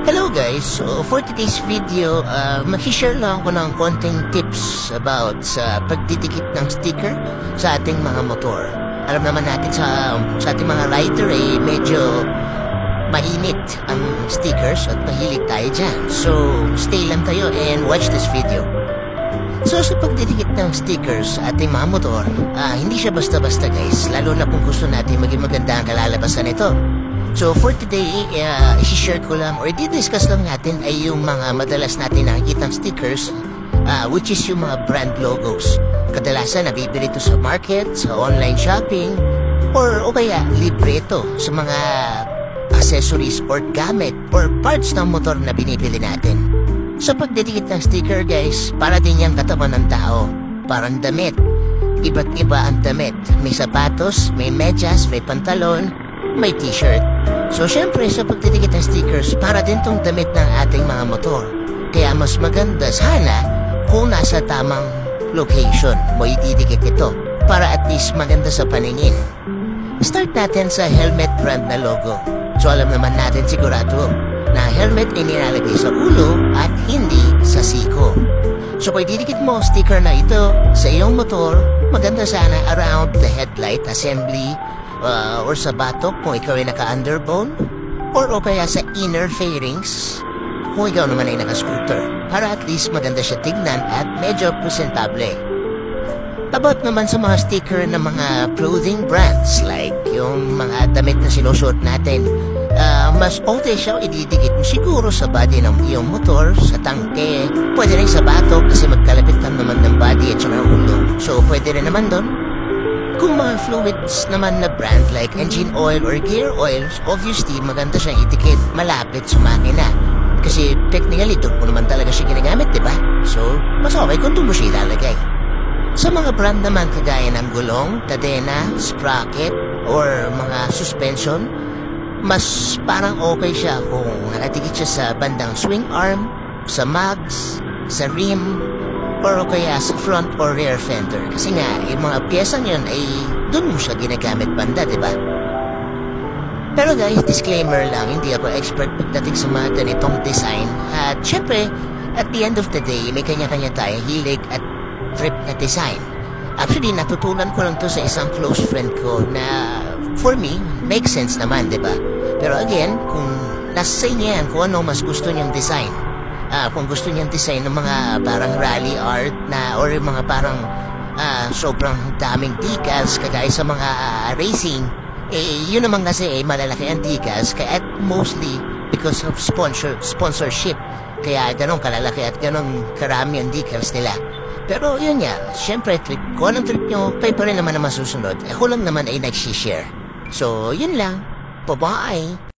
Hello guys, so for today's video, mag-share lang ako ng konting tips about sa pagdidikit ng sticker sa ating mga motor. Alam naman natin sa ating mga rider medyo mainit ang stickers at mahilig tayo dyan. So stay lang tayo and watch this video. So sa pagdidikit ng stickers sa ating mga motor, hindi siya basta-basta guys, lalo na kung gusto natin maging maganda ang kalalabasan nito. So for today, i-share ko lang or i-discuss lang natin ay yung mga madalas natin nakikita stickers, which is yung mga brand logos. Kadalasan nabibili ito sa market, sa online shopping, o kaya libre ito sa mga accessories or gamit or parts ng motor na binibili natin. Sa pagdidikit ng sticker guys, para din yung katawan ng tao, parang damit. Iba't iba ang damit. May sapatos, may medyas, may pantalon, may t-shirt. So syempre sa pagdidikit ng stickers, para din tong damit ng ating mga motor. Kaya mas maganda sana kung nasa tamang location mo ididikit ito para at least maganda sa paningin. Start natin sa helmet brand na logo. So alam naman natin sigurado na helmet ay nilalagay sa ulo at hindi sa siko. So kung ididikit mo sticker na ito sa iyong motor, maganda sana around the headlight assembly, or sa batok kung ikaw ay naka-underbone, o kaya sa inner fairings kung ikaw naman ay naka-scooter, para at least maganda siya tignan at medyo presentable. About naman sa mga sticker ng mga clothing brands like yung mga damit na sinusuot natin, mas okay siya ididikit mo siguro sa body ng iyong motor, sa tangke, pwede rin sa batok kasi magkalapit lang naman ng body at saka ulo, so pwede rin naman doon. Kung mga fluids naman na brand like engine oil or gear oils, obviously maganda siyang itikit malapit sa makina. Kasi technically doon mo naman talaga siya ginagamit, diba? So, mas okay kung doon mo siya ilalagay. Sa mga brand naman kagaya ng gulong, kadena, sprocket, or mga suspension, mas parang okay siya kung nakatikit siya sa bandang swing arm, sa mags, sa rim, or kaya sa front or rear fender. Kasi nga, yung mga piyesang yun ay dun mo siya ginagamit banda, diba? Pero guys, disclaimer lang, hindi ako expert pagdating sa mga ganitong design. At syempre, at the end of the day, may kanya-kanya tayo hilig at trip na design. Actually, natutunan ko lang to sa isang close friend ko na for me, makes sense naman, diba? Pero again, kung nasa inyo yan, kung ano mas gusto niyang design. Kung gusto niyang design ng mga parang rally art na or mga parang sobrang daming decals kagaya sa mga racing, yun naman kasi malalaki ang decals kaya at mostly because of sponsorship, kaya ganun kalalaki at ganun karami ang decals nila. Pero yun nga, syempre kung anong trip nyo, kayo pa rin naman na masusunod. Ako lang naman ay nag-share. So yun lang, bye-bye.